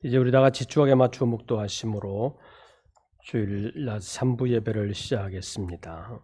이제 우리 다 같이 주옥에 맞추어 묵도하심으로 주일 낮 3부 예배를 시작하겠습니다.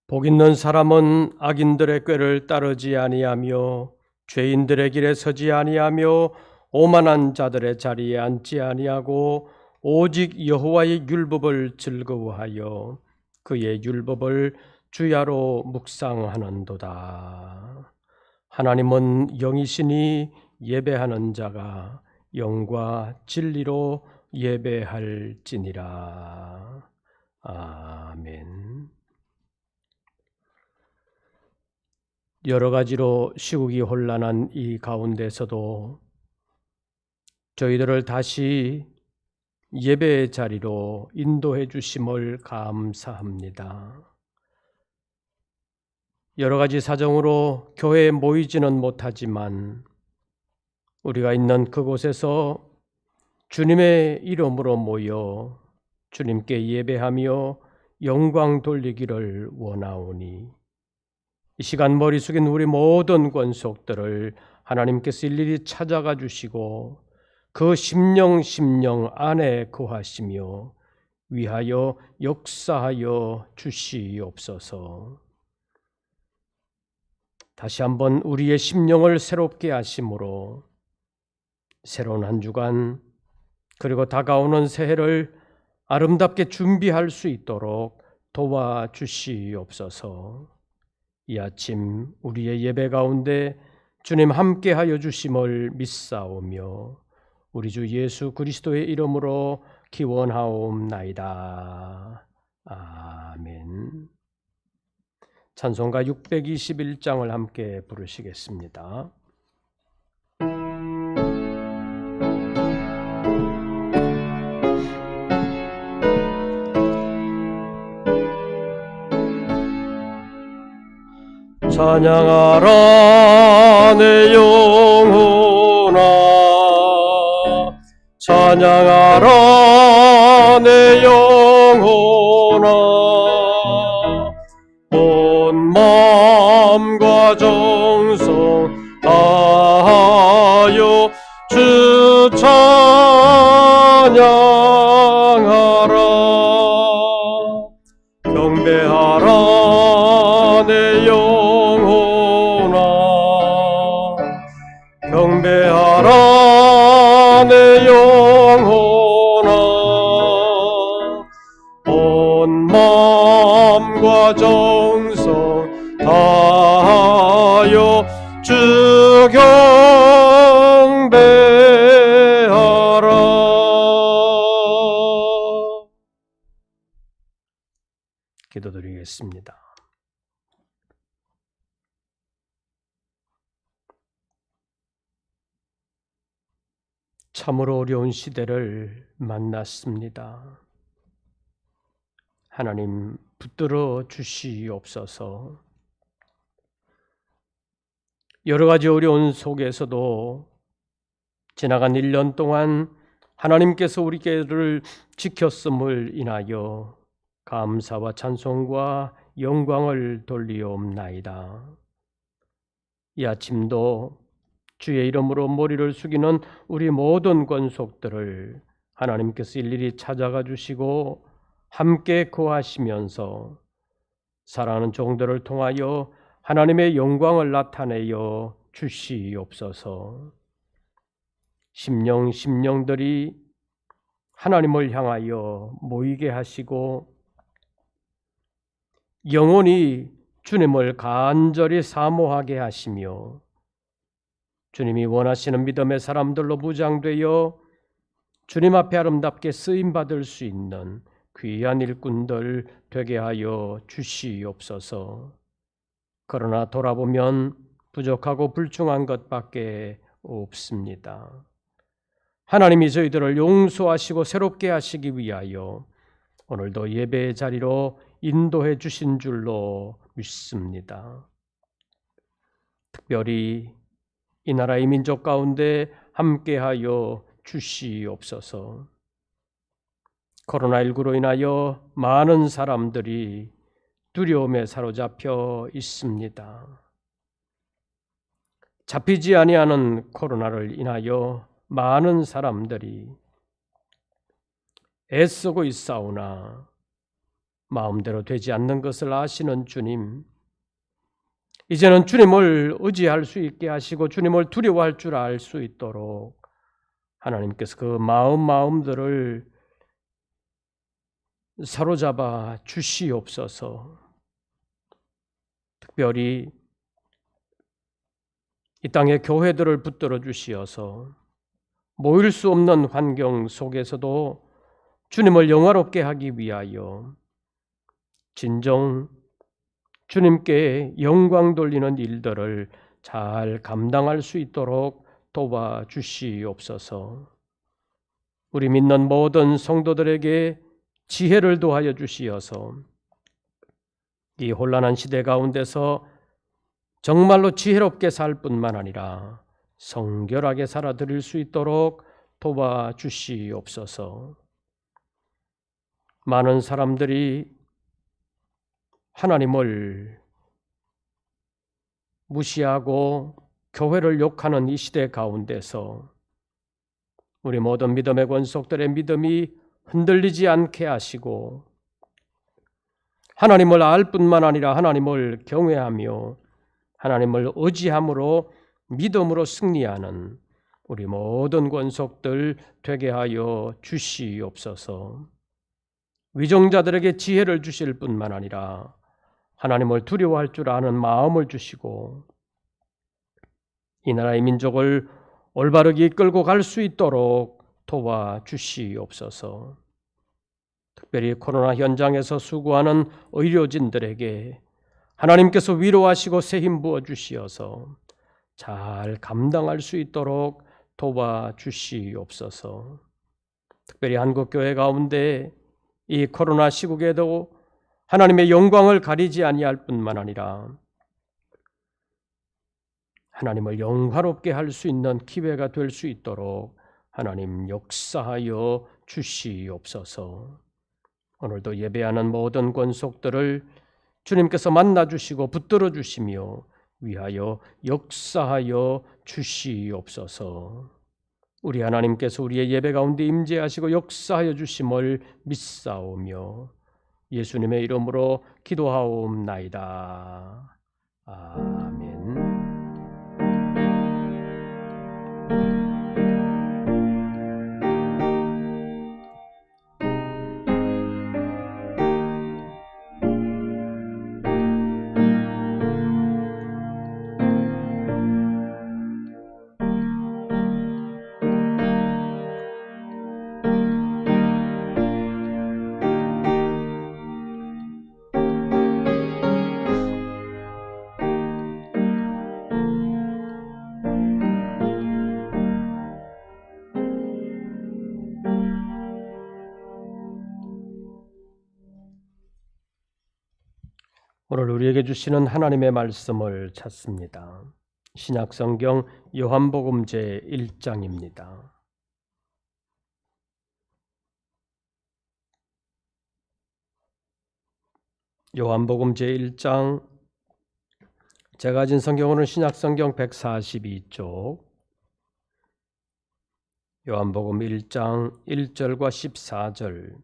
복 있는 사람은 악인들의 꾀를 따르지 아니하며 죄인들의 길에 서지 아니하며 오만한 자들의 자리에 앉지 아니하고 오직 여호와의 율법을 즐거워하여 그의 율법을 주야로 묵상하는도다. 하나님은 영이시니 예배하는 자가 영과 진리로 예배할지니라. 아멘. 여러 가지로 시국이 혼란한 이 가운데서도 저희들을 다시 예배의 자리로 인도해 주심을 감사합니다. 여러 가지 사정으로 교회에 모이지는 못하지만 우리가 있는 그곳에서 주님의 이름으로 모여 주님께 예배하며 영광 돌리기를 원하오니 이 시간 머리 숙인 우리 모든 권속들을 하나님께서 일일이 찾아가 주시고 그 심령 안에 거하시며 위하여 역사하여 주시옵소서. 다시 한번 우리의 심령을 새롭게 하심으로 새로운 한 주간 그리고 다가오는 새해를 아름답게 준비할 수 있도록 도와주시옵소서. 이 아침 우리의 예배 가운데 주님 함께하여 주심을 믿사오며 우리 주 예수 그리스도의 이름으로 기원하옵나이다. 아멘. 찬송가 621장을 함께 부르시겠습니다. 찬양하라 내 영혼아, 찬양하라 내 영혼아, 온 마음과 정성 다하여 주 찬양하라. 경배하라 내 영혼아, 경배하라 내 영혼아, 온 마음과 정성 다하여 주 경배하라. 기도드리겠습니다. 참으로 어려운 시대를 만났습니다. 하나님 붙들어 주시옵소서. 여러 가지 어려운 속에서도 지나간 1년 동안 하나님께서 우리를 지켰음을 인하여 감사와 찬송과 영광을 돌리옵나이다. 이 아침도 주의 이름으로 머리를 숙이는 우리 모든 권속들을 하나님께서 일일이 찾아가 주시고 함께 거하시면서 사랑하는 종들을 통하여 하나님의 영광을 나타내어 주시옵소서. 심령들이 하나님을 향하여 모이게 하시고 영혼이 주님을 간절히 사모하게 하시며 주님이 원하시는 믿음의 사람들로 무장되어 주님 앞에 아름답게 쓰임받을 수 있는 귀한 일꾼들 되게 하여 주시옵소서. 그러나 돌아보면 부족하고 불충한 것밖에 없습니다. 하나님이 저희들을 용서하시고 새롭게 하시기 위하여 오늘도 예배의 자리로 인도해 주신 줄로 믿습니다. 특별히 이 나라의 민족 가운데 함께하여 주시옵소서. 코로나19로 인하여 많은 사람들이 두려움에 사로잡혀 있습니다. 잡히지 아니하는 코로나를 인하여 많은 사람들이 애쓰고 있사오나 마음대로 되지 않는 것을 아시는 주님, 이제는 주님을 의지할 수 있게 하시고 주님을 두려워할 줄 알 수 있도록 하나님께서 그 마음들을 사로잡아 주시옵소서. 특별히 이 땅의 교회들을 붙들어 주시어서 모일 수 없는 환경 속에서도 주님을 영화롭게 하기 위하여 진정 주님께 영광 돌리는 일들을 잘 감당할 수 있도록 도와주시옵소서. 우리 믿는 모든 성도들에게 지혜를 도하여 주시어서 이 혼란한 시대 가운데서 정말로 지혜롭게 살 뿐만 아니라 성결하게 살아드릴 수 있도록 도와주시옵소서. 많은 사람들이 하나님을 무시하고 교회를 욕하는 이 시대 가운데서 우리 모든 믿음의 권속들의 믿음이 흔들리지 않게 하시고 하나님을 알 뿐만 아니라 하나님을 경외하며 하나님을 의지함으로 믿음으로 승리하는 우리 모든 권속들 되게 하여 주시옵소서. 위정자들에게 지혜를 주실 뿐만 아니라 하나님을 두려워할 줄 아는 마음을 주시고 이 나라의 민족을 올바르게 이끌고 갈 수 있도록 도와주시옵소서. 특별히 코로나 현장에서 수고하는 의료진들에게 하나님께서 위로하시고 새 힘 부어 주시어서 잘 감당할 수 있도록 도와주시옵소서. 특별히 한국교회 가운데 이 코로나 시국에도 하나님의 영광을 가리지 아니할 뿐만 아니라 하나님을 영화롭게 할 수 있는 기회가 될 수 있도록 하나님 역사하여 주시옵소서. 오늘도 예배하는 모든 권속들을 주님께서 만나주시고 붙들어 주시며 위하여 역사하여 주시옵소서. 우리 하나님께서 우리의 예배 가운데 임재하시고 역사하여 주심을 믿사오며 예수님의 이름으로 기도하옵나이다. 아멘. 오늘 우리에게 주시는 하나님의 말씀을 찾습니다. 신약성경 요한복음 제1장입니다. 요한복음 제1장, 제가 가진 성경으로는 신약성경 142쪽, 요한복음 1장 1절과 14절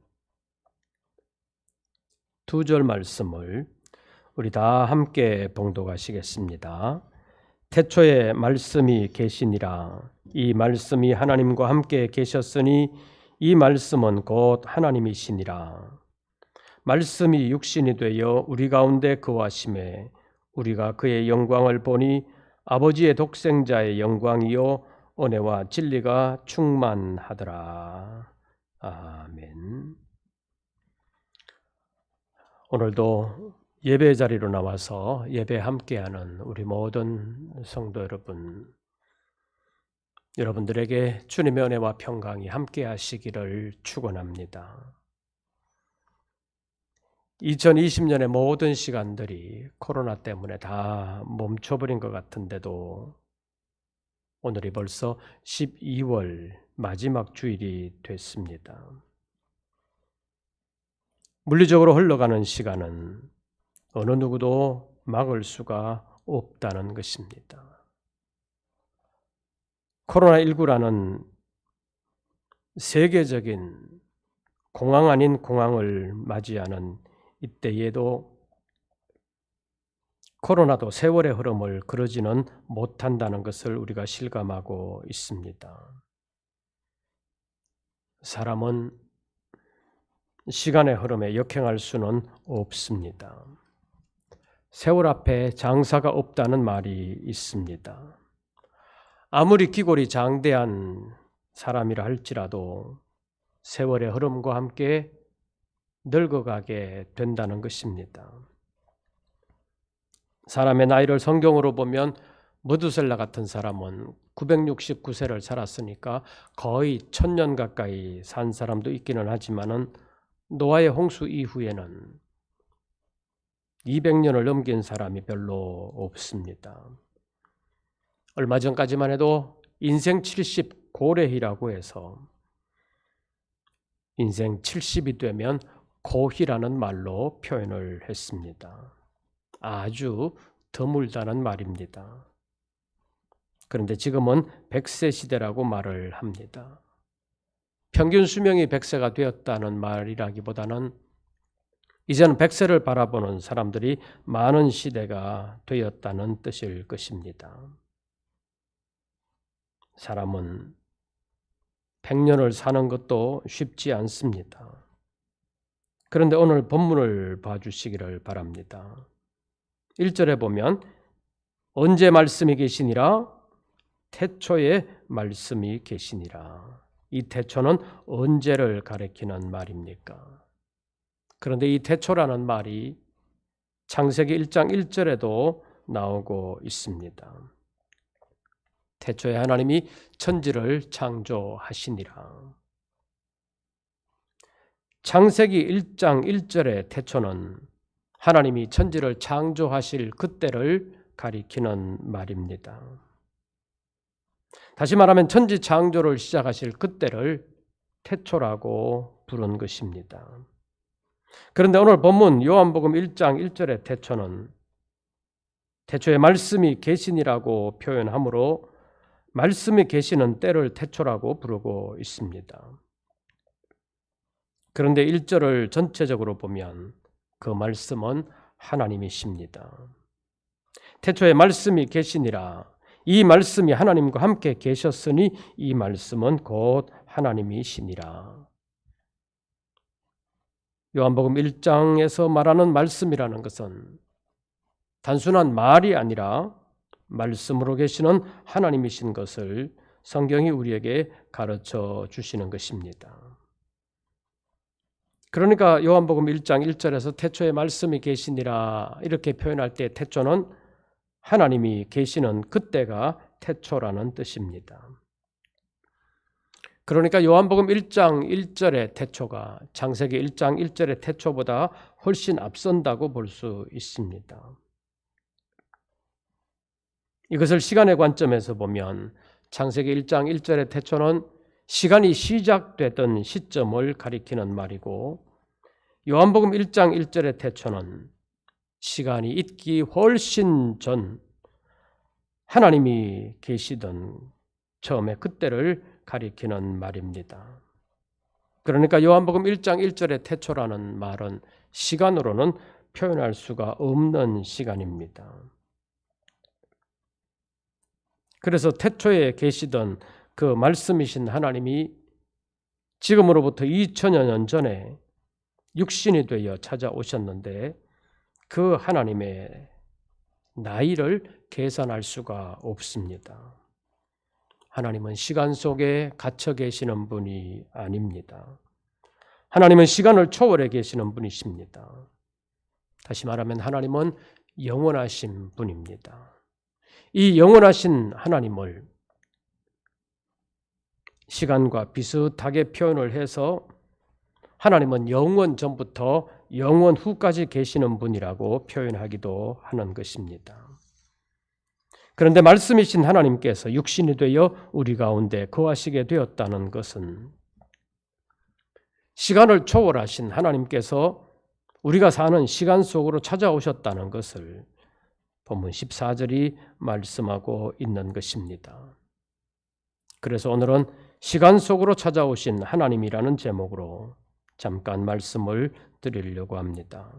두 절 말씀을 우리 다 함께 봉독하시겠습니다. 태초에 말씀이 계시니라. 이 말씀이 하나님과 함께 계셨으니 이 말씀은 곧 하나님이시니라. 말씀이 육신이 되어 우리 가운데 거하심에 우리가 그의 영광을 보니 아버지의 독생자의 영광이요 은혜와 진리가 충만하더라. 아멘. 오늘도 예배 자리로 나와서 예배 함께하는 우리 모든 성도 여러분, 여러분들에게 주님의 은혜와 평강이 함께하시기를 축원합니다. 2020년의 모든 시간들이 코로나 때문에 다 멈춰버린 것 같은데도 오늘이 벌써 12월 마지막 주일이 됐습니다. 물리적으로 흘러가는 시간은 어느 누구도 막을 수가 없다는 것입니다. 코로나19라는 세계적인 공황 아닌 공황을 맞이하는 이때에도 코로나도 세월의 흐름을 그러지는 못한다는 것을 우리가 실감하고 있습니다. 사람은 시간의 흐름에 역행할 수는 없습니다. 세월 앞에 장사가 없다는 말이 있습니다. 아무리 기골이 장대한 사람이라 할지라도 세월의 흐름과 함께 늙어가게 된다는 것입니다. 사람의 나이를 성경으로 보면 무두셀라 같은 사람은 969세를 살았으니까 거의 1000년 가까이 산 사람도 있기는 하지만은 노아의 홍수 이후에는 200년을 넘긴 사람이 별로 없습니다. 얼마 전까지만 해도 인생 70 고래희라고 해서 인생 70이 되면 고희라는 말로 표현을 했습니다. 아주 드물다는 말입니다. 그런데 지금은 100세 시대라고 말을 합니다. 평균 수명이 100세가 되었다는 말이라기보다는 이제는 100세를 바라보는 사람들이 많은 시대가 되었다는 뜻일 것입니다. 사람은 100년을 사는 것도 쉽지 않습니다. 그런데 오늘 본문을 봐주시기를 바랍니다. 1절에 보면 언제 말씀이 계시니라? 태초에 말씀이 계시니라. 이 태초는 언제를 가리키는 말입니까? 그런데 이 태초라는 말이 창세기 1장 1절에도 나오고 있습니다. 태초에 하나님이 천지를 창조하시니라. 창세기 1장 1절의 태초는 하나님이 천지를 창조하실 그때를 가리키는 말입니다. 다시 말하면 천지 창조를 시작하실 그때를 태초라고 부른 것입니다. 그런데 오늘 본문 요한복음 1장 1절의 태초는 태초에 말씀이 계시니라고 표현하므로 말씀이 계시는 때를 태초라고 부르고 있습니다. 그런데 1절을 전체적으로 보면 그 말씀은 하나님이십니다. 태초에 말씀이 계시니라. 이 말씀이 하나님과 함께 계셨으니 이 말씀은 곧 하나님이시니라. 요한복음 1장에서 말하는 말씀이라는 것은 단순한 말이 아니라 말씀으로 계시는 하나님이신 것을 성경이 우리에게 가르쳐 주시는 것입니다. 그러니까 요한복음 1장 1절에서 태초에 말씀이 계시니라 이렇게 표현할 때 태초는 하나님이 계시는 그때가 태초라는 뜻입니다. 그러니까 요한복음 1장 1절의 태초가 창세기 1장 1절의 태초보다 훨씬 앞선다고 볼 수 있습니다. 이것을 시간의 관점에서 보면 창세기 1장 1절의 태초는 시간이 시작되던 시점을 가리키는 말이고 요한복음 1장 1절의 태초는 시간이 있기 훨씬 전 하나님이 계시던 처음에 그때를 가리키는 말입니다. 그러니까 요한복음 1장 1절의 태초라는 말은 시간으로는 표현할 수가 없는 시간입니다. 그래서 태초에 계시던 그 말씀이신 하나님이 지금으로부터 2000여 년 전에 육신이 되어 찾아오셨는데 그 하나님의 나이를 계산할 수가 없습니다. 하나님은 시간 속에 갇혀 계시는 분이 아닙니다. 하나님은 시간을 초월해 계시는 분이십니다. 다시 말하면 하나님은 영원하신 분입니다. 이 영원하신 하나님을 시간과 비슷하게 표현을 해서 하나님은 영원 전부터 영원 후까지 계시는 분이라고 표현하기도 하는 것입니다. 그런데 말씀이신 하나님께서 육신이 되어 우리 가운데 거하시게 되었다는 것은 시간을 초월하신 하나님께서 우리가 사는 시간 속으로 찾아오셨다는 것을 본문 14절이 말씀하고 있는 것입니다. 그래서 오늘은 시간 속으로 찾아오신 하나님이라는 제목으로 잠깐 말씀을 드리려고 합니다.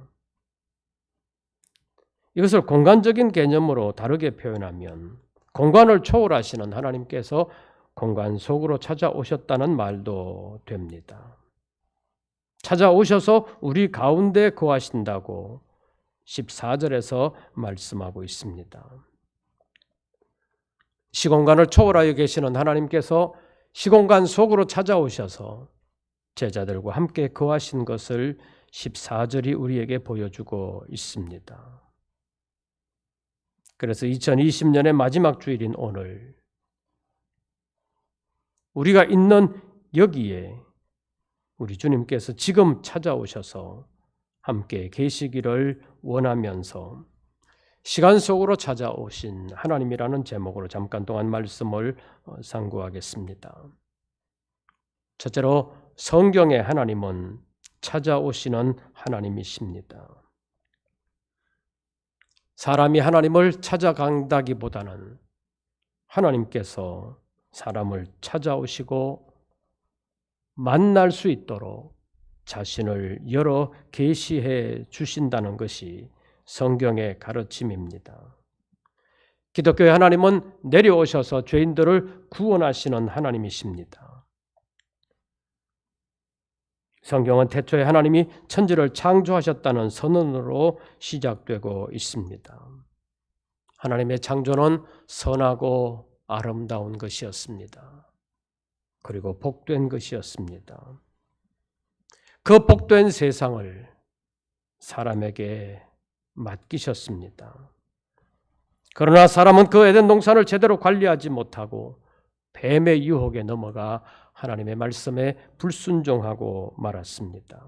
이것을 공간적인 개념으로 다르게 표현하면 공간을 초월하시는 하나님께서 공간 속으로 찾아오셨다는 말도 됩니다. 찾아오셔서 우리 가운데 거하신다고 14절에서 말씀하고 있습니다. 시공간을 초월하여 계시는 하나님께서 시공간 속으로 찾아오셔서 제자들과 함께 거하신 것을 14절이 우리에게 보여주고 있습니다. 그래서 2020년의 마지막 주일인 오늘 우리가 있는 여기에 우리 주님께서 지금 찾아오셔서 함께 계시기를 원하면서 시간 속으로 찾아오신 하나님이라는 제목으로 잠깐 동안 말씀을 상고하겠습니다. 첫째로 성경의 하나님은 찾아오시는 하나님이십니다. 사람이 하나님을 찾아간다기보다는 하나님께서 사람을 찾아오시고 만날 수 있도록 자신을 열어 계시해 주신다는 것이 성경의 가르침입니다. 기독교의 하나님은 내려오셔서 죄인들을 구원하시는 하나님이십니다. 성경은 태초에 하나님이 천지를 창조하셨다는 선언으로 시작되고 있습니다. 하나님의 창조는 선하고 아름다운 것이었습니다. 그리고 복된 것이었습니다. 그 복된 세상을 사람에게 맡기셨습니다. 그러나 사람은 그 에덴 동산을 제대로 관리하지 못하고 뱀의 유혹에 넘어가 하나님의 말씀에 불순종하고 말았습니다.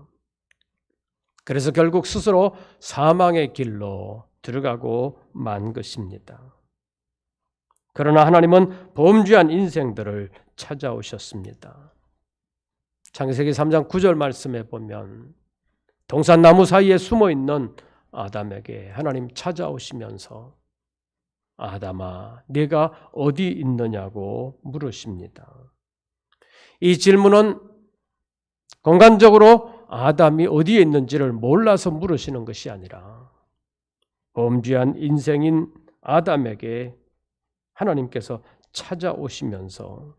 그래서 결국 스스로 사망의 길로 들어가고 만 것입니다. 그러나 하나님은 범죄한 인생들을 찾아오셨습니다. 창세기 3장 9절 말씀에 보면 동산나무 사이에 숨어있는 아담에게 하나님 찾아오시면서 아담아, 네가 어디 있느냐고 물으십니다. 이 질문은 공간적으로 아담이 어디에 있는지를 몰라서 물으시는 것이 아니라 범죄한 인생인 아담에게 하나님께서 찾아오시면서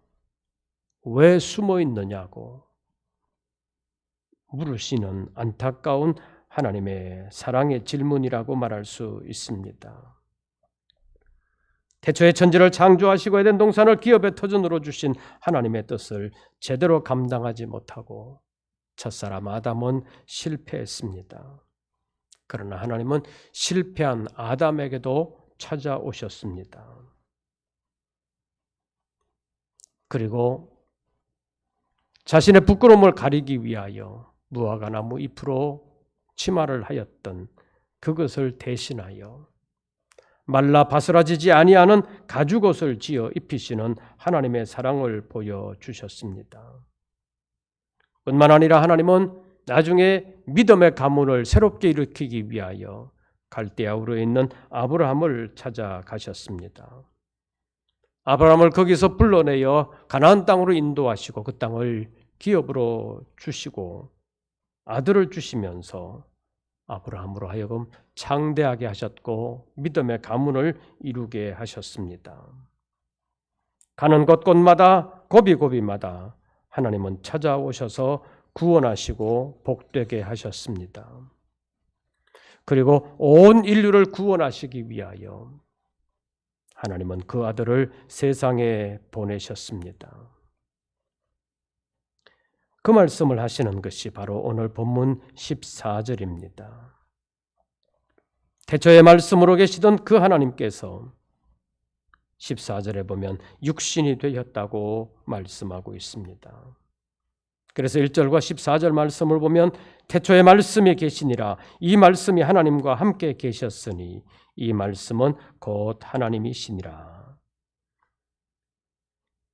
왜 숨어 있느냐고 물으시는 안타까운 하나님의 사랑의 질문이라고 말할 수 있습니다. 태초에 천지를 창조하시고 에덴 동산을 기업의 터전으로 주신 하나님의 뜻을 제대로 감당하지 못하고 첫사람 아담은 실패했습니다. 그러나 하나님은 실패한 아담에게도 찾아오셨습니다. 그리고 자신의 부끄러움을 가리기 위하여 무화과나무 잎으로 치마를 하였던 그것을 대신하여 말라 바스라지지 아니하는 가죽옷을 지어 입히시는 하나님의 사랑을 보여주셨습니다. 뿐만 아니라 하나님은 나중에 믿음의 가문을 새롭게 일으키기 위하여 갈대아우르에 있는 아브라함을 찾아가셨습니다. 아브라함을 거기서 불러내어 가나안 땅으로 인도하시고 그 땅을 기업으로 주시고 아들을 주시면서 아브라함으로 하여금 창대하게 하셨고 믿음의 가문을 이루게 하셨습니다. 가는 곳곳마다 고비고비마다 하나님은 찾아오셔서 구원하시고 복되게 하셨습니다. 그리고 온 인류를 구원하시기 위하여 하나님은 그 아들을 세상에 보내셨습니다. 그 말씀을 하시는 것이 바로 오늘 본문 14절입니다. 태초에 말씀으로 계시던 그 하나님께서 14절에 보면 육신이 되었다고 말씀하고 있습니다. 그래서 1절과 14절 말씀을 보면 태초에 말씀이 계시니라, 이 말씀이 하나님과 함께 계셨으니 이 말씀은 곧 하나님이시니라.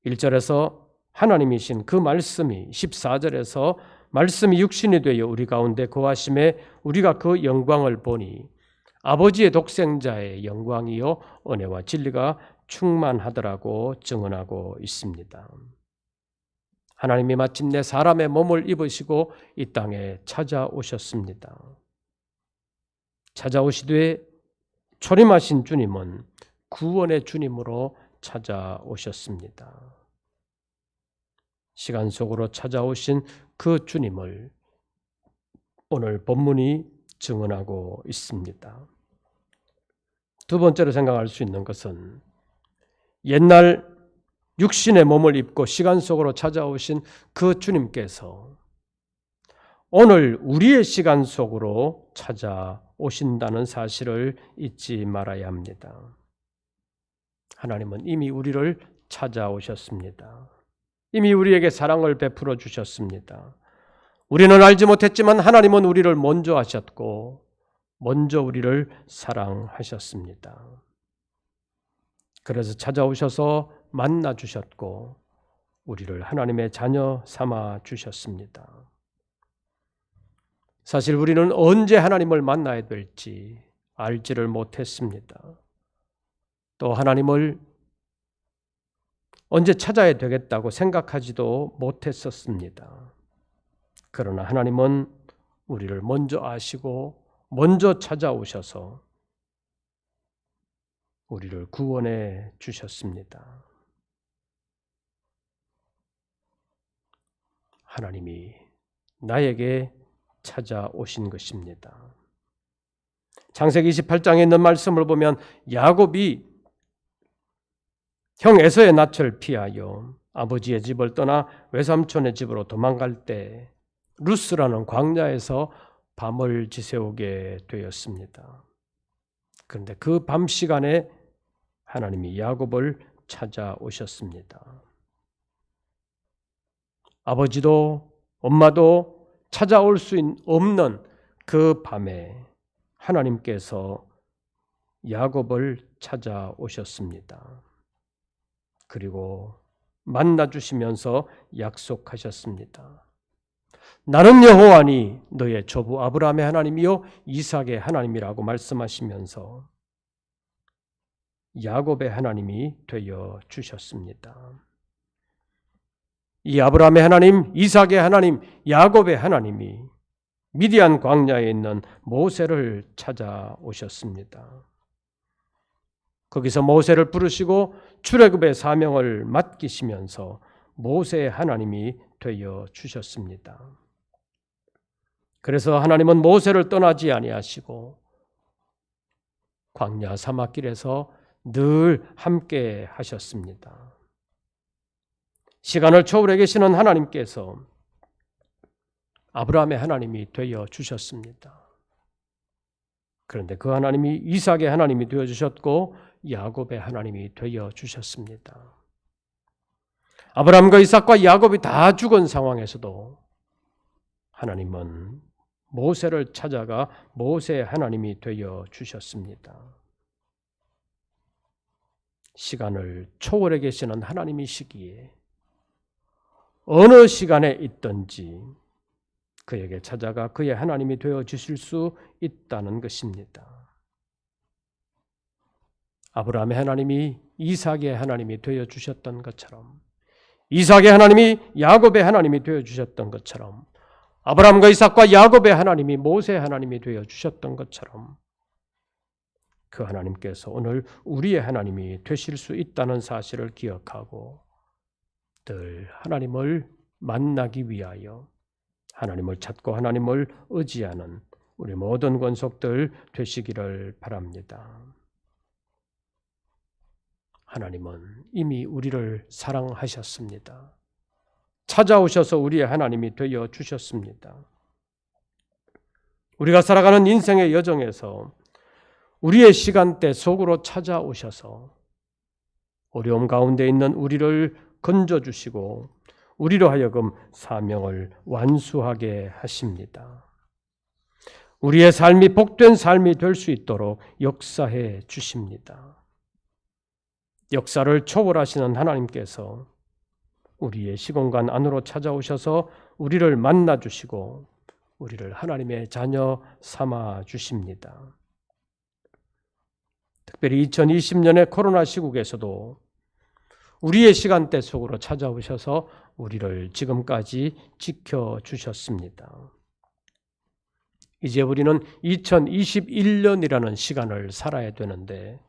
1절에서 하나님이신 그 말씀이, 14절에서 말씀이 육신이 되어 우리 가운데 거하심에 우리가 그 영광을 보니 아버지의 독생자의 영광이요 은혜와 진리가 충만하더라고 증언하고 있습니다. 하나님이 마침내 사람의 몸을 입으시고 이 땅에 찾아오셨습니다. 찾아오시되 초림하신 주님은 구원의 주님으로 찾아오셨습니다. 시간 속으로 찾아오신 그 주님을 오늘 본문이 증언하고 있습니다. 두 번째로 생각할 수 있는 것은 옛날 육신의 몸을 입고 시간 속으로 찾아오신 그 주님께서 오늘 우리의 시간 속으로 찾아오신다는 사실을 잊지 말아야 합니다. 하나님은 이미 우리를 찾아오셨습니다. 이미 우리에게 사랑을 베풀어 주셨습니다. 우리는 알지 못했지만 하나님은 우리를 먼저 하셨고 먼저 우리를 사랑하셨습니다. 그래서 찾아오셔서 만나 주셨고 우리를 하나님의 자녀 삼아 주셨습니다. 사실 우리는 언제 하나님을 만나야 될지 알지를 못했습니다. 또 하나님을 언제 찾아야 되겠다고 생각하지도 못했었습니다. 그러나 하나님은 우리를 먼저 아시고 먼저 찾아오셔서 우리를 구원해 주셨습니다. 하나님이 나에게 찾아오신 것입니다. 창세기 28장에 있는 말씀을 보면 야곱이 형 에서의 낯을 피하여 아버지의 집을 떠나 외삼촌의 집으로 도망갈 때 루스라는 광야에서 밤을 지새우게 되었습니다. 그런데 그 밤 시간에 하나님이 야곱을 찾아오셨습니다. 아버지도 엄마도 찾아올 수 없는 그 밤에 하나님께서 야곱을 찾아오셨습니다. 그리고 만나주시면서 약속하셨습니다. 나는 여호와니 너의 조부 아브라함의 하나님이요 이삭의 하나님이라고 말씀하시면서 야곱의 하나님이 되어 주셨습니다. 이 아브라함의 하나님, 이삭의 하나님, 야곱의 하나님이 미디안 광야에 있는 모세를 찾아오셨습니다. 거기서 모세를 부르시고 출애굽의 사명을 맡기시면서 모세의 하나님이 되어 주셨습니다. 그래서 하나님은 모세를 떠나지 아니하시고 광야 사막길에서 늘 함께 하셨습니다. 시간을 초월해 계시는 하나님께서 아브라함의 하나님이 되어 주셨습니다. 그런데 그 하나님이 이삭의 하나님이 되어 주셨고 야곱의 하나님이 되어 주셨습니다. 아브라함과 이삭과 야곱이 다 죽은 상황에서도 하나님은 모세를 찾아가 모세의 하나님이 되어 주셨습니다. 시간을 초월해 계시는 하나님이시기에 어느 시간에 있든지 그에게 찾아가 그의 하나님이 되어 주실 수 있다는 것입니다. 아브라함의 하나님이 이삭의 하나님이 되어 주셨던 것처럼 이삭의 하나님이 야곱의 하나님이 되어 주셨던 것처럼 아브라함과 이삭과 야곱의 하나님이 모세의 하나님이 되어 주셨던 것처럼 그 하나님께서 오늘 우리의 하나님이 되실 수 있다는 사실을 기억하고 늘 하나님을 만나기 위하여 하나님을 찾고 하나님을 의지하는 우리 모든 권속들 되시기를 바랍니다. 하나님은 이미 우리를 사랑하셨습니다. 찾아오셔서 우리의 하나님이 되어 주셨습니다. 우리가 살아가는 인생의 여정에서 우리의 시간대 속으로 찾아오셔서 어려움 가운데 있는 우리를 건져주시고 우리로 하여금 사명을 완수하게 하십니다. 우리의 삶이 복된 삶이 될 수 있도록 역사해 주십니다. 역사를 초월하시는 하나님께서 우리의 시공간 안으로 찾아오셔서 우리를 만나주시고 우리를 하나님의 자녀 삼아 주십니다. 특별히 2020년의 코로나 시국에서도 우리의 시간대 속으로 찾아오셔서 우리를 지금까지 지켜주셨습니다. 이제 우리는 2021년이라는 시간을 살아야 되는데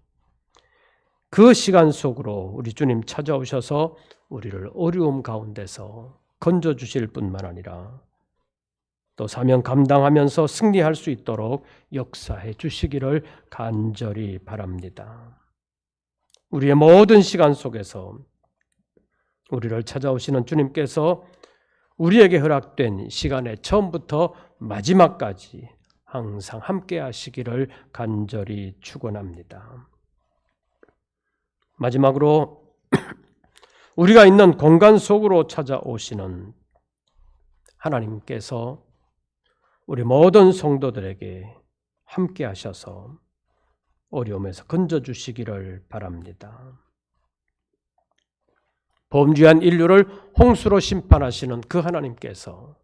그 시간 속으로 우리 주님 찾아오셔서 우리를 어려움 가운데서 건져주실 뿐만 아니라 또 사명 감당하면서 승리할 수 있도록 역사해 주시기를 간절히 바랍니다. 우리의 모든 시간 속에서 우리를 찾아오시는 주님께서 우리에게 허락된 시간의 처음부터 마지막까지 항상 함께 하시기를 간절히 축원합니다. 마지막으로 우리가 있는 공간 속으로 찾아오시는 하나님께서 우리 모든 성도들에게 함께 하셔서 어려움에서 건져주시기를 바랍니다. 범죄한 인류를 홍수로 심판하시는 그 하나님께서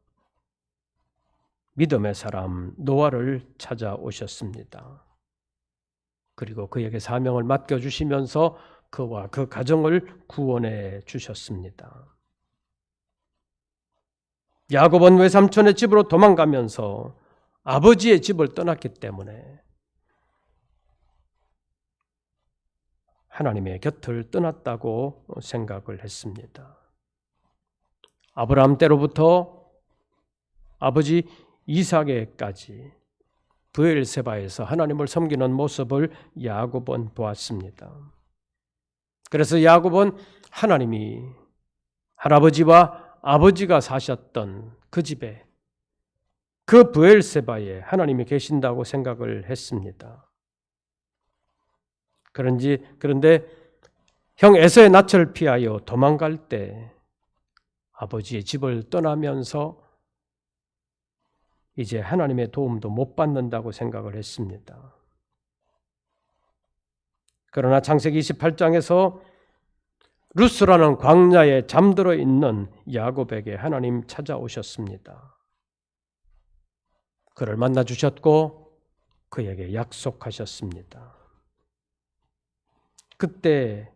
믿음의 사람 노아를 찾아오셨습니다. 그리고 그에게 사명을 맡겨주시면서 그와 그 가정을 구원해 주셨습니다. 야곱은 외삼촌의 집으로 도망가면서 아버지의 집을 떠났기 때문에 하나님의 곁을 떠났다고 생각을 했습니다. 아브라함 때로부터 아버지 이삭에까지 브엘세바에서 하나님을 섬기는 모습을 야곱은 보았습니다. 그래서 야곱은 하나님이 할아버지와 아버지가 사셨던 그 집에 그 브엘세바에 하나님이 계신다고 생각을 했습니다. 그런데 형 에서의 낯을 피하여 도망갈 때 아버지의 집을 떠나면서 이제 하나님의 도움도 못 받는다고 생각을 했습니다. 그러나 창세기 28장에서 루스라는 광야에 잠들어 있는 야곱에게 하나님 찾아오셨습니다. 그를 만나 주셨고 그에게 약속하셨습니다. 그때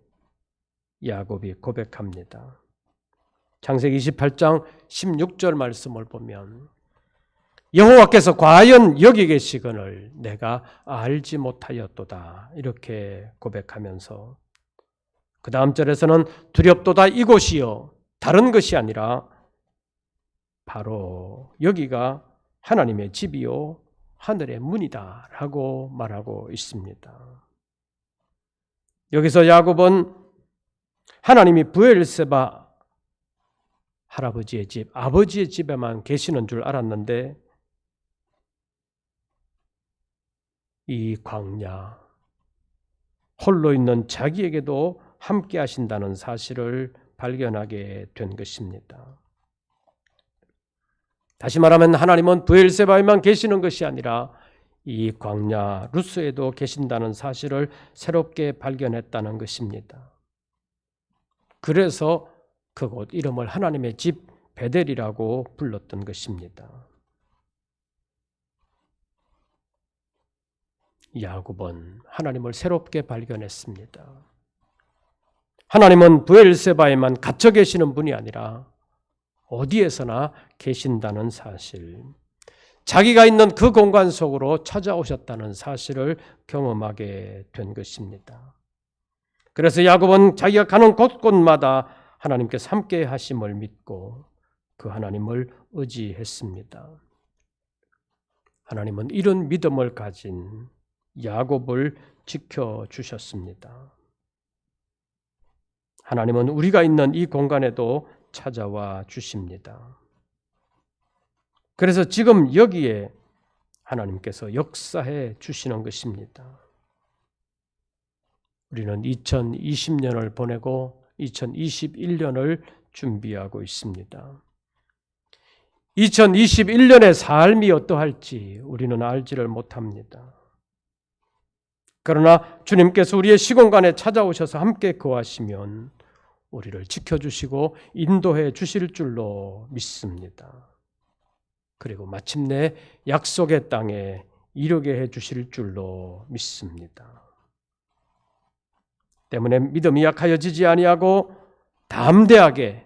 야곱이 고백합니다. 창세기 28장 16절 말씀을 보면 여호와께서 과연 여기 계시거늘 내가 알지 못하였도다 이렇게 고백하면서 그 다음 절에서는 두렵도다 이곳이요 다른 것이 아니라 바로 여기가 하나님의 집이요 하늘의 문이다 라고 말하고 있습니다. 여기서 야곱은 하나님이 브엘세바 할아버지의 집, 아버지의 집에만 계시는 줄 알았는데 이 광야, 홀로 있는 자기에게도 함께 하신다는 사실을 발견하게 된 것입니다. 다시 말하면 하나님은 브엘세바에만 계시는 것이 아니라 이 광야 루스에도 계신다는 사실을 새롭게 발견했다는 것입니다. 그래서 그곳 이름을 하나님의 집 베델이라고 불렀던 것입니다. 야곱은 하나님을 새롭게 발견했습니다. 하나님은 브엘세바에만 갇혀 계시는 분이 아니라 어디에서나 계신다는 사실, 자기가 있는 그 공간 속으로 찾아오셨다는 사실을 경험하게 된 것입니다. 그래서 야곱은 자기가 가는 곳곳마다 하나님께서 함께 하심을 믿고 그 하나님을 의지했습니다. 하나님은 이런 믿음을 가진 야곱을 지켜주셨습니다. 하나님은 우리가 있는 이 공간에도 찾아와 주십니다. 그래서 지금 여기에 하나님께서 역사해 주시는 것입니다. 우리는 2020년을 보내고 2021년을 준비하고 있습니다. 2021년의 삶이 어떠할지 우리는 알지를 못합니다. 그러나 주님께서 우리의 시공간에 찾아오셔서 함께 거하시면 우리를 지켜주시고 인도해 주실 줄로 믿습니다. 그리고 마침내 약속의 땅에 이르게 해 주실 줄로 믿습니다. 때문에 믿음이 약하여지지 아니하고 담대하게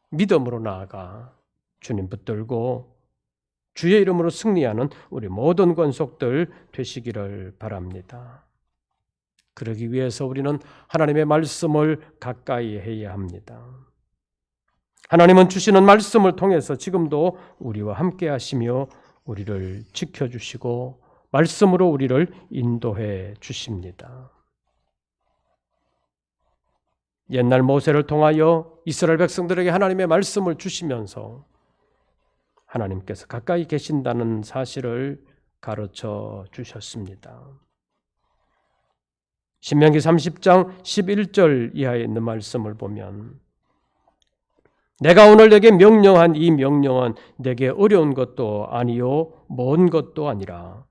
믿음으로 나아가 주님 붙들고 주의 이름으로 승리하는 우리 모든 권속들 되시기를 바랍니다. 그러기 위해서 우리는 하나님의 말씀을 가까이 해야 합니다. 하나님은 주시는 말씀을 통해서 지금도 우리와 함께 하시며 우리를 지켜주시고 말씀으로 우리를 인도해 주십니다. 옛날 모세를 통하여 이스라엘 백성들에게 하나님의 말씀을 주시면서 하나님께서 가까이 계신다는 사실을 가르쳐 주셨습니다. 신명기 30장 11절 이하에 있는 말씀을 보면 내가 오늘 내게 명령한 이 명령은 내게 어려운 것도 아니요 먼 것도 아니라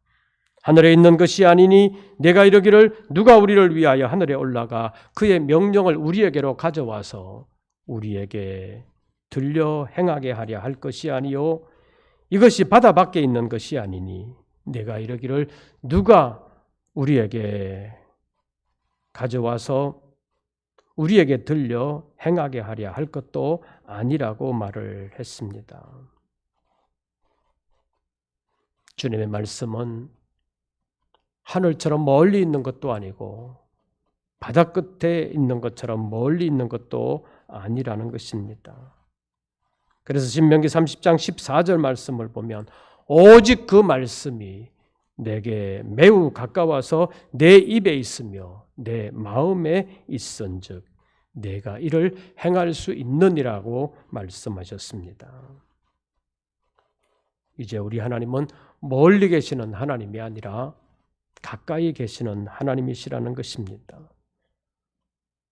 하늘에 있는 것이 아니니 내가 이르기를 누가 우리를 위하여 하늘에 올라가 그의 명령을 우리에게로 가져와서 우리에게 들려 행하게 하려 할 것이 아니요 이것이 바다 밖에 있는 것이 아니니 내가 이르기를 누가 우리에게 가져와서 우리에게 들려 행하게 하려 할 것도 아니라고 말을 했습니다. 주님의 말씀은 하늘처럼 멀리 있는 것도 아니고 바다 끝에 있는 것처럼 멀리 있는 것도 아니라는 것입니다. 그래서 신명기 30장 14절 말씀을 보면 오직 그 말씀이 내게 매우 가까워서 내 입에 있으며 내 마음에 있은즉 내가 이를 행할 수 있느니라고 말씀하셨습니다. 이제 우리 하나님은 멀리 계시는 하나님이 아니라 가까이 계시는 하나님이시라는 것입니다.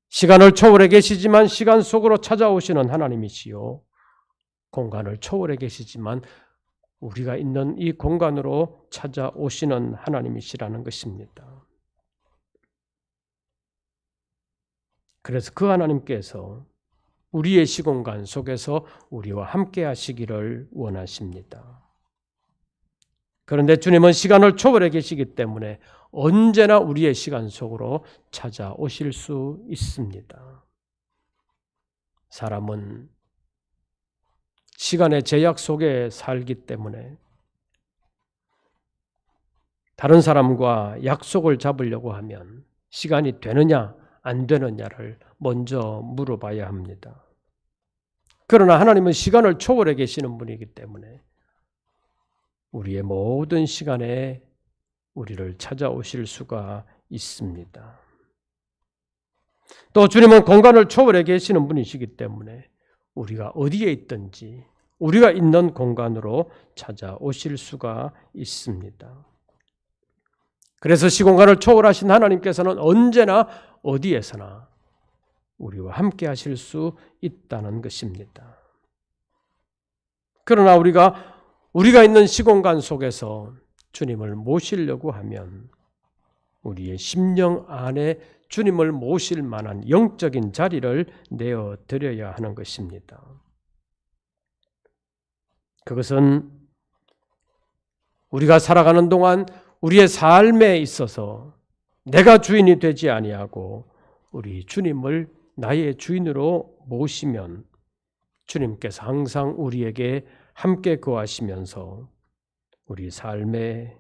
시간을 초월해 계시지만 시간 속으로 찾아오시는 하나님이시요 공간을 초월해 계시지만 우리가 있는 이 공간으로 찾아오시는 하나님이시라는 것입니다. 그래서 그 하나님께서 우리의 시공간 속에서 우리와 함께 하시기를 원하십니다. 그런데 주님은 시간을 초월해 계시기 때문에 언제나 우리의 시간 속으로 찾아오실 수 있습니다. 사람은 시간의 제약 속에 살기 때문에 다른 사람과 약속을 잡으려고 하면 시간이 되느냐 안 되느냐를 먼저 물어봐야 합니다. 그러나 하나님은 시간을 초월해 계시는 분이기 때문에 우리의 모든 시간에 우리를 찾아오실 수가 있습니다. 또 주님은 공간을 초월해 계시는 분이시기 때문에 우리가 어디에 있든지 우리가 있는 공간으로 찾아오실 수가 있습니다. 그래서 시공간을 초월하신 하나님께서는 언제나 어디에서나 우리와 함께 하실 수 있다는 것입니다. 그러나 우리가 있는 시공간 속에서 주님을 모시려고 하면 우리의 심령 안에 주님을 모실 만한 영적인 자리를 내어드려야 하는 것입니다. 그것은 우리가 살아가는 동안 우리의 삶에 있어서 내가 주인이 되지 아니하고 우리 주님을 나의 주인으로 모시면 주님께서 항상 우리에게 함께 거하시면서 우리 삶의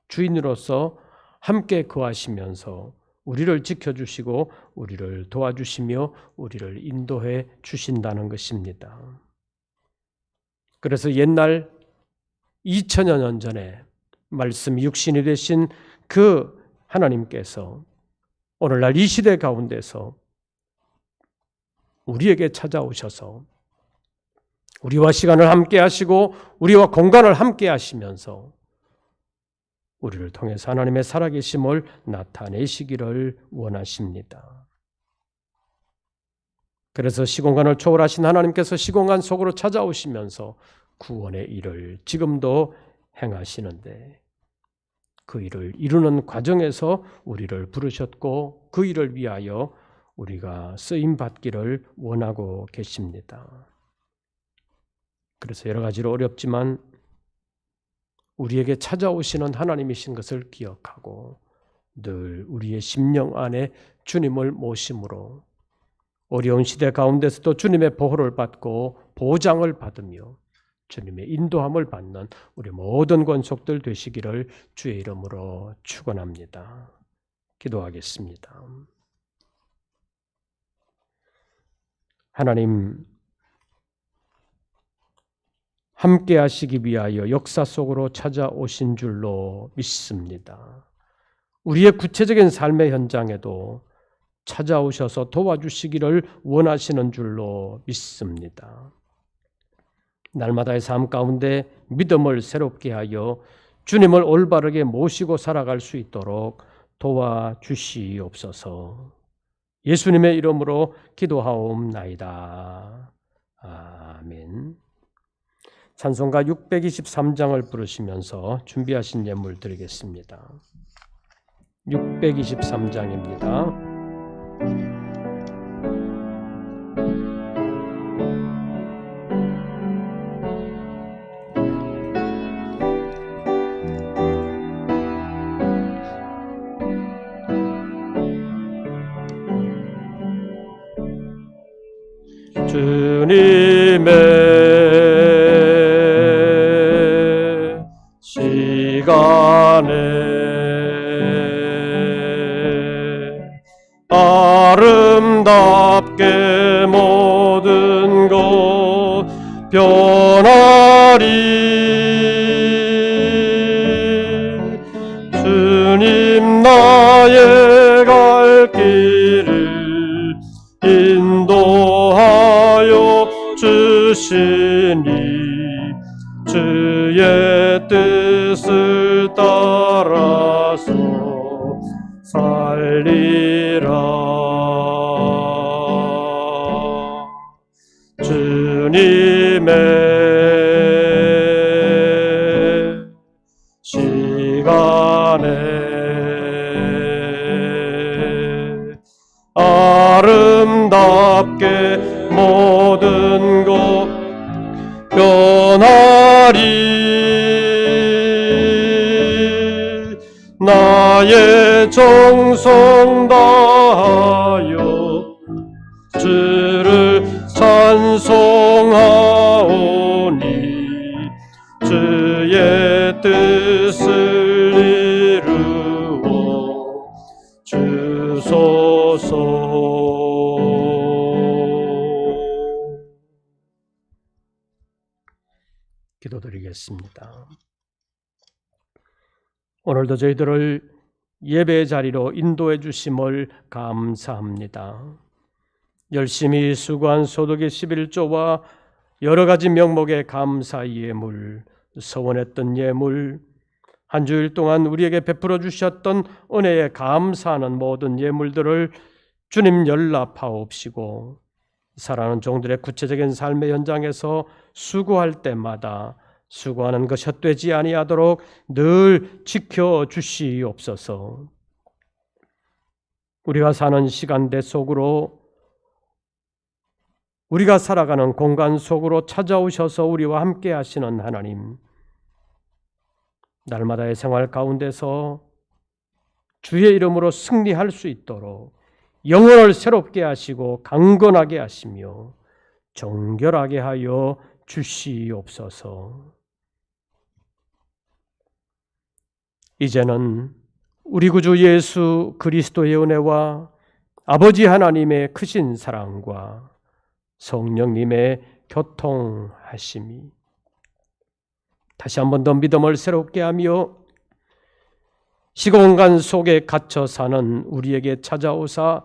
주인으로서 함께 거하시면서 우리를 지켜주시고 우리를 도와주시며 우리를 인도해 주신다는 것입니다. 그래서 옛날 2000여 년 전에 말씀 육신이 되신 그 하나님께서 오늘날 이 시대 가운데서 우리에게 찾아오셔서 우리와 시간을 함께 하시고 우리와 공간을 함께 하시면서 우리를 통해서 하나님의 살아계심을 나타내시기를 원하십니다. 그래서 시공간을 초월하신 하나님께서 시공간 속으로 찾아오시면서 구원의 일을 지금도 행하시는데 그 일을 이루는 과정에서 우리를 부르셨고 그 일을 위하여 우리가 쓰임받기를 원하고 계십니다. 그래서 여러 가지로 어렵지만 우리에게 찾아오시는 하나님이신 것을 기억하고 늘 우리의 심령 안에 주님을 모심으로 어려운 시대 가운데서도 주님의 보호를 받고 보장을 받으며 주님의 인도함을 받는 우리 모든 권속들 되시기를 주의 이름으로 축원합니다. 기도하겠습니다. 하나님, 함께 하시기 위하여 역사 속으로 찾아오신 줄로 믿습니다. 우리의 구체적인 삶의 현장에도 찾아오셔서 도와주시기를 원하시는 줄로 믿습니다. 날마다의 삶 가운데 믿음을 새롭게 하여 주님을 올바르게 모시고 살아갈 수 있도록 도와주시옵소서. 예수님의 이름으로 기도하옵나이다. 아멘. 찬송가 623장을 부르시면서 준비하신 예물 드리겠습니다. 623장입니다. 주님의 시간에 아름답게 모든 것 변하리. 주님 나의 갈 길을 인도하여 주시니 주의 뜻을 따라서 살리라. 주님의 시간에 아름답게 모든 것 변하리. 나의 정성 다하여 주를 찬송하오니 주의 뜻을 이루어 주소서. 기도드리겠습니다. 오늘도 저희들을 예배 자리로 인도해 주심을 감사합니다. 열심히 수고한 소득의 11조와 여러 가지 명목의 감사 예물, 서원했던 예물, 한 주일 동안 우리에게 베풀어 주셨던 은혜에 감사하는 모든 예물들을 주님 연락하옵시고 사랑하는 종들의 구체적인 삶의 현장에서 수고할 때마다 수고하는 것이 헛되지 아니하도록 늘 지켜주시옵소서. 우리가 사는 시간대 속으로 우리가 살아가는 공간 속으로 찾아오셔서 우리와 함께 하시는 하나님, 날마다의 생활 가운데서 주의 이름으로 승리할 수 있도록 영혼을 새롭게 하시고 강건하게 하시며 정결하게 하여 주시옵소서. 이제는 우리 구주 예수 그리스도의 은혜와 아버지 하나님의 크신 사랑과 성령님의 교통하심이 다시 한 번 더 믿음을 새롭게 하며 시공간 속에 갇혀 사는 우리에게 찾아오사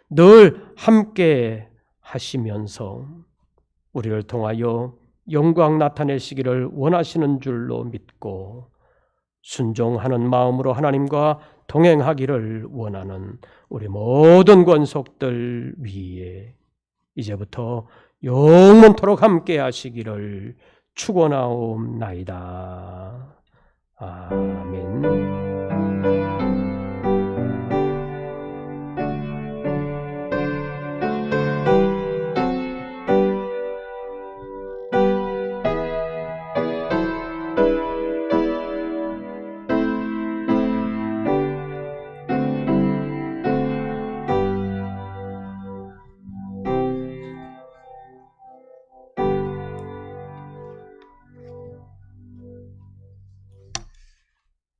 늘 함께 하시면서 우리를 통하여 영광 나타내시기를 원하시는 줄로 믿고 순종하는 마음으로 하나님과 동행하기를 원하는 우리 모든 권속들 위에 이제부터 영원토록 함께 하시기를 축원하옵나이다. 아멘.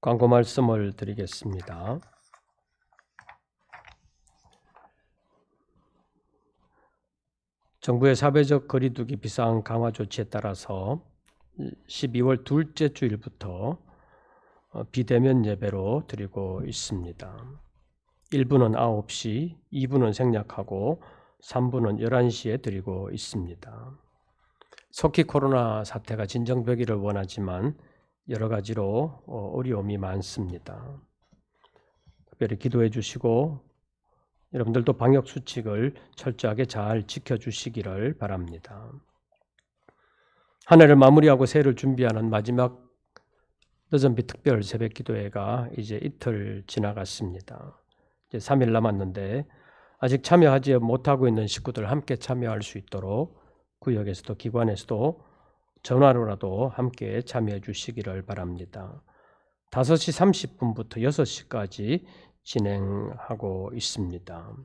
광고 말씀을 드리겠습니다. 정부의 사회적 거리두기 비상 강화 조치에 따라서 12월 둘째 주일부터 비대면 예배로 드리고 있습니다. 1부는 9시, 2부는 생략하고 3부는 11시에 드리고 있습니다. 속히 코로나 사태가 진정되기를 원하지만 여러 가지로 어려움이 많습니다. 특별히 기도해 주시고 여러분들도 방역 수칙을 철저하게 잘 지켜주시기를 바랍니다. 한 해를 마무리하고 새해를 준비하는 마지막 늦은비 특별 새벽 기도회가 이제 이틀 지나갔습니다. 이제 3일 남았는데 아직 참여하지 못하고 있는 식구들 함께 참여할 수 있도록 구역에서도 기관에서도 전화로라도 함께 참여해 주시기를 바랍니다. 5시 30분부터 6시까지 진행하고 있습니다.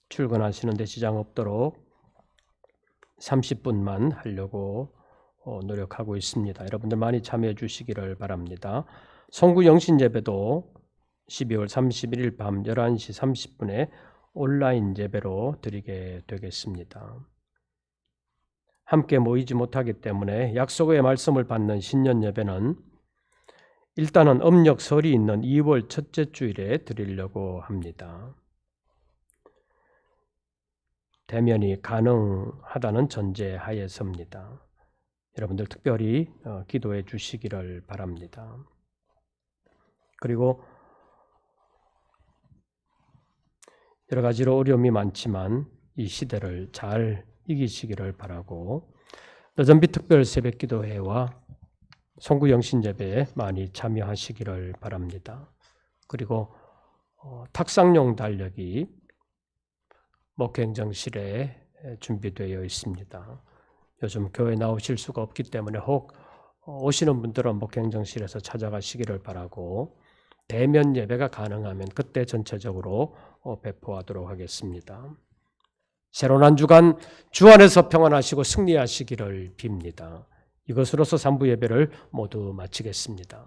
출근하시는 데 지장 없도록 30분만 하려고 노력하고 있습니다. 여러분들 많이 참여해 주시기를 바랍니다. 송구 영신 예배도 12월 31일 밤 11시 30분에 온라인 예배로 드리게 되겠습니다. 함께 모이지 못하기 때문에 약속의 말씀을 받는 신년 예배는 일단은 음력 설이 있는 2월 첫째 주일에 드리려고 합니다. 대면이 가능하다는 전제 하에서입니다. 여러분들 특별히 기도해 주시기를 바랍니다. 그리고 여러 가지로 어려움이 많지만 이 시대를 잘 이기시기를 바라고 늦은비 특별 새벽 기도회와 송구 영신 예배에 많이 참여하시기를 바랍니다. 그리고 탁상용 달력이 목회행정실에 준비되어 있습니다. 요즘 교회 나오실 수가 없기 때문에 혹 오시는 분들은 목회행정실에서 찾아가시기를 바라고 대면 예배가 가능하면 그때 전체적으로 배포하도록 하겠습니다. 새로운 한 주간 주 안에서 평안하시고 승리하시기를 빕니다. 이것으로서 3부 예배를 모두 마치겠습니다.